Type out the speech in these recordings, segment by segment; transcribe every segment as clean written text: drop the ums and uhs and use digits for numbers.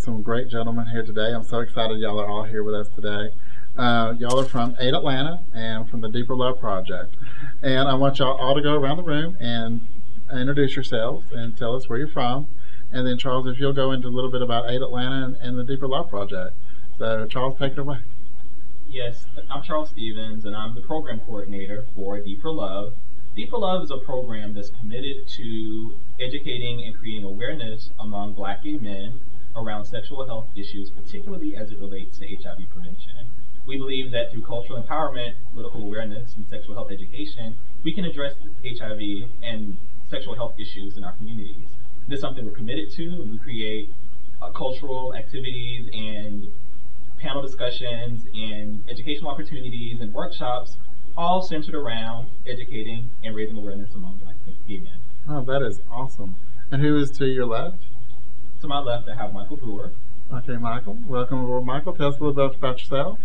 some great gentlemen here today. I'm so excited y'all are all here with us today. Y'all are from Aid Atlanta and from the Deeper Love Project. And I want y'all all to go around the room and introduce yourselves and tell us where you're from. And then Charles, if you'll go into a little bit about Aid Atlanta and the Deeper Love Project. So Charles, take it away. Yes, I'm Charles Stevens, and I'm the program coordinator for Deeper Love. Deeper Love is a program that's committed to educating and creating awareness among Black gay men around sexual health issues, particularly as it relates to HIV prevention. We believe that through cultural empowerment, political awareness, and sexual health education, we can address HIV and sexual health issues in our communities. This is something we're committed to, and we create cultural activities and panel discussions and educational opportunities and workshops, all centered around educating and raising awareness among Black gay men. Oh, that is awesome. And who is to your left? To my left, I have Michael Brewer. Okay, Michael. Welcome aboard, Michael. Tell us a little bit about yourself.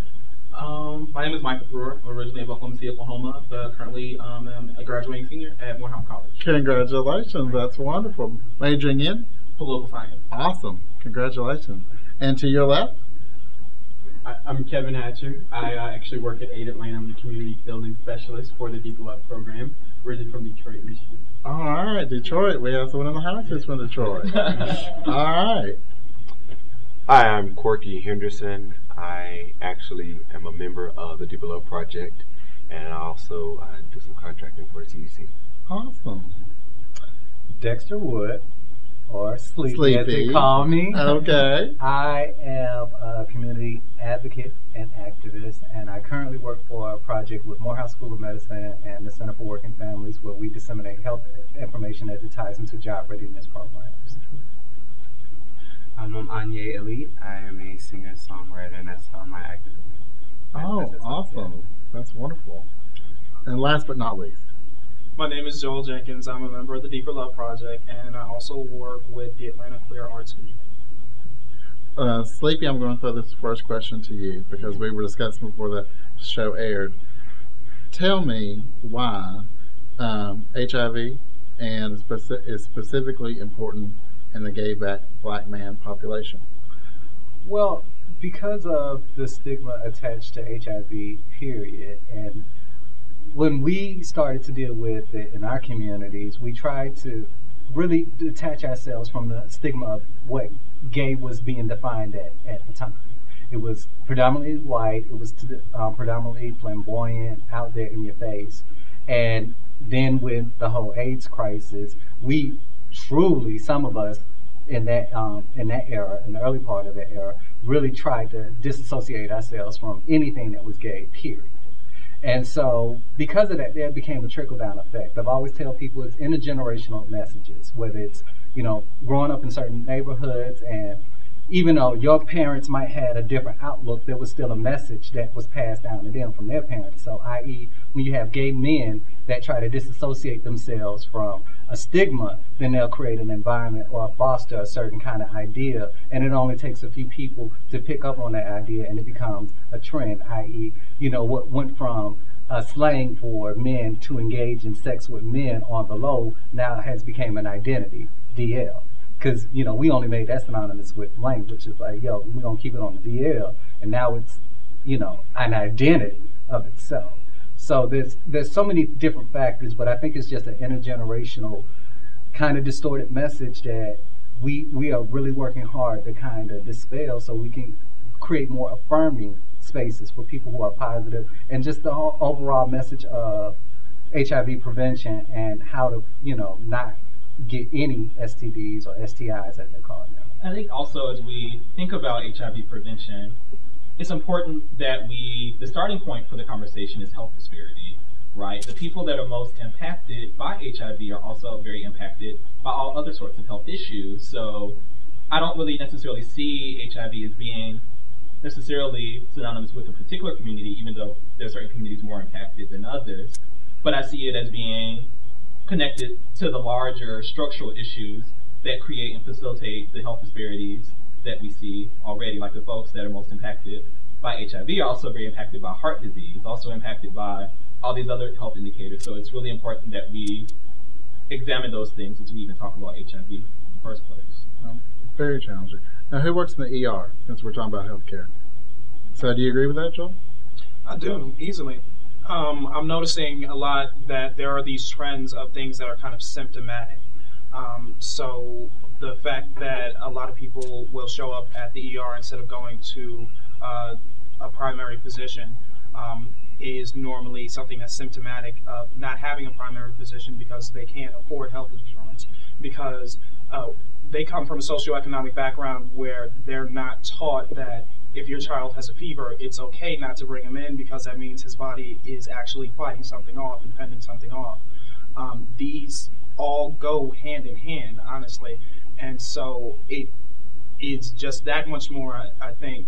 My name is Michael Brewer. I'm originally of Oklahoma City, Oklahoma, but currently I'm a graduating senior at Morehouse College. Congratulations. That's wonderful. Majoring in? Political science. Awesome. Congratulations. And to your left? I'm Kevin Hatcher. I actually work at Aid Atlanta. I'm the community building specialist for the Deeper Love program, originally from Detroit, Michigan. All right, Detroit. We have someone in the house who's from Detroit. All right. Hi, I'm Corky Henderson. I actually am a member of the Deeper Love Project, and I also do some contracting for CDC. Awesome. Dexter Wood, or Sleepy as they call me. Okay. I am a community advocate and activist, and I currently work for a project with Morehouse School of Medicine and the Center for Working Families, where we disseminate health information as it ties into job readiness programs. I'm Anye Elite. I am a singer-songwriter, and that's my activism. Oh, awesome. That's wonderful. And last but not least. My name is Joel Jenkins. I'm a member of the Deeper Love Project, and I also work with the Atlanta Queer Arts community. Sleepy, I'm going to throw this first question to you because we were discussing before the show aired. Tell me why HIV and is specifically important in the gay Black man population. Well, because of the stigma attached to HIV, period, and when we started to deal with it in our communities, we tried to really detach ourselves from the stigma of what gay was being defined at the time. It was predominantly white, it was predominantly flamboyant, out there in your face. And then with the whole AIDS crisis, we truly, some of us in that era, in the early part of that era, really tried to disassociate ourselves from anything that was gay, period. And so, because of that, there became a trickle-down effect. I've always tell people it's intergenerational messages, whether it's, growing up in certain neighborhoods, and even though your parents might have a different outlook, there was still a message that was passed down to them from their parents. So, i.e., when you have gay men that try to disassociate themselves from a stigma, then they'll create an environment or foster a certain kind of idea, and it only takes a few people to pick up on that idea, and it becomes a trend, i.e., what went from a slang for men to engage in sex with men on the low now has become an identity, DL. Because, we only made that synonymous with language. It's like, we're going to keep it on the DL, and now it's, an identity of itself. So there's so many different factors, but I think it's just an intergenerational kind of distorted message that we are really working hard to kind of dispel so we can create more affirming spaces for people who are positive, and just the whole overall message of HIV prevention and how to, not get any STDs or STIs as they're called now. I think also as we think about HIV prevention, it's important that the starting point for the conversation is health disparity, right? The people that are most impacted by HIV are also very impacted by all other sorts of health issues. So I don't really necessarily see HIV as being necessarily synonymous with a particular community, even though there are certain communities more impacted than others. But I see it as being connected to the larger structural issues that create and facilitate the health disparities that we see already, like the folks that are most impacted by HIV are also very impacted by heart disease, also impacted by all these other health indicators. So it's really important that we examine those things as we even talk about HIV in the first place. Very challenging. Now, who works in the ER, since we're talking about healthcare? So do you agree with that, Joel? I do, easily. I'm noticing a lot that there are these trends of things that are kind of symptomatic. So the fact that a lot of people will show up at the ER instead of going to a primary physician is normally something that's symptomatic of not having a primary physician because they can't afford health insurance, because they come from a socioeconomic background where they're not taught that if your child has a fever, it's okay not to bring him in because that means his body is actually fighting something off and fending something off. These all go hand in hand, honestly, and so it is just that much more, I think,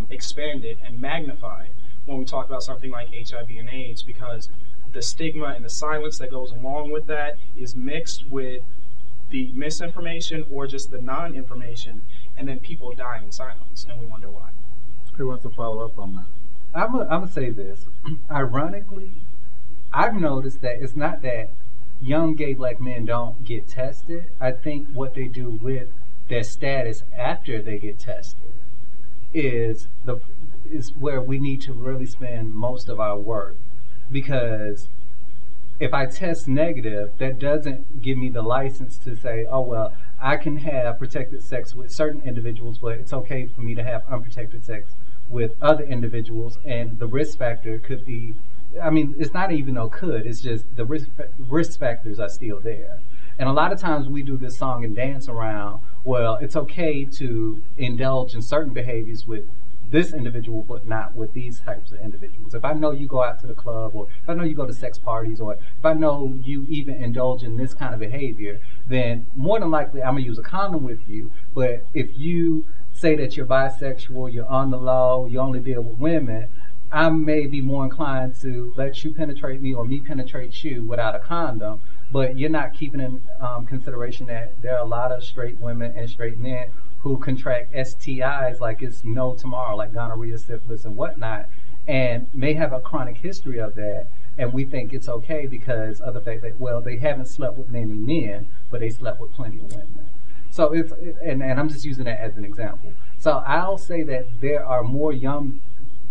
expanded and magnified when we talk about something like HIV and AIDS, because the stigma and the silence that goes along with that is mixed with the misinformation or just the non-information, and then people die in silence, and we wonder why. Who wants to follow up on that? I'm gonna say this. Ironically, I've noticed that it's not that young gay black men don't get tested. I think what they do with their status after they get tested is where we need to really spend most of our work, because if I test negative, that doesn't give me the license to say, oh, well, I can have protected sex with certain individuals, but it's okay for me to have unprotected sex with other individuals. And the risk factor could be, I mean, it's not even no could, it's just the risk factors are still there. And a lot of times we do this song and dance around, well, it's okay to indulge in certain behaviors with this individual, but not with these types of individuals. If I know you go out to the club, or if I know you go to sex parties, or if I know you even indulge in this kind of behavior, then more than likely I'm gonna use a condom with you. But if you say that you're bisexual, you're on the low, you only deal with women, I may be more inclined to let you penetrate me or me penetrate you without a condom. But you're not keeping in consideration that there are a lot of straight women and straight men who contract STIs like it's no tomorrow, like gonorrhea, syphilis, and whatnot, and may have a chronic history of that, and we think it's okay because of the fact that, well, they haven't slept with many men, but they slept with plenty of women. So and I'm just using that as an example. So I'll say that there are more young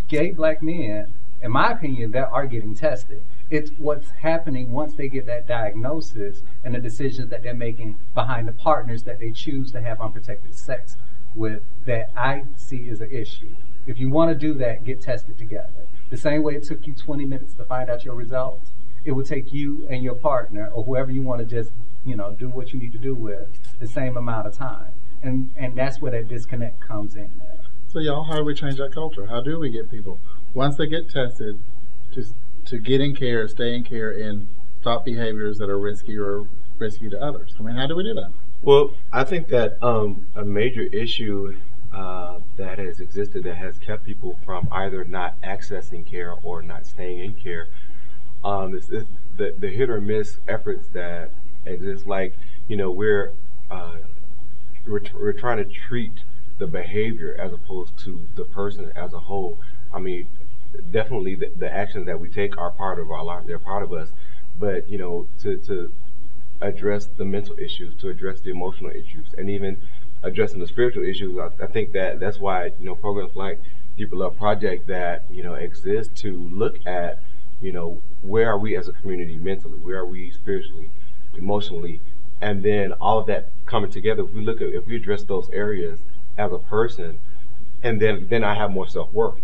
gay black men, in my opinion, that are getting tested. It's what's happening once they get that diagnosis and the decisions that they're making behind the partners that they choose to have unprotected sex with that I see as an issue. If you want to do that, get tested together. The same way it took you 20 minutes to find out your results, it will take you and your partner or whoever you want to just, do what you need to do with the same amount of time. And that's where that disconnect comes in there. So y'all, how do we change that culture? How do we get people, once they get tested, to get in care, stay in care, and stop behaviors that are risky or risky to others? I mean, how do we do that? Well, I think that a major issue that has existed that has kept people from either not accessing care or not staying in care is the hit or miss efforts that exist. Like, we're trying to treat the behavior as opposed to the person as a whole. I mean, definitely the actions that we take are part of our life, they're part of us, but to address the mental issues, to address the emotional issues, and even addressing the spiritual issues, I think that's why programs like Deeper Love Project that exist to look at where are we as a community mentally, where are we spiritually, emotionally, and then all of that coming together. If we address those areas as a person, and then I have more self-worth.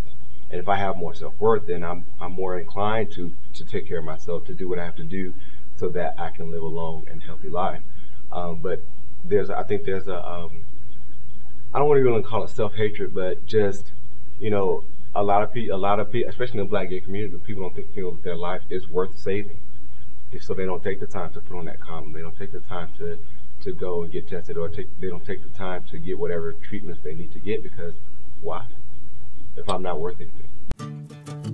And if I have more self-worth, then I'm more inclined to take care of myself, to do what I have to do so that I can live a long and healthy life. But I think there's I don't want to even call it self-hatred, but just, a lot of people, especially in the black gay community, people don't feel that their life is worth saving. So they don't take the time to put on that condom. They don't take the time to go and get tested, or they don't take the time to get whatever treatments they need to get, because why? If I'm not worth anything.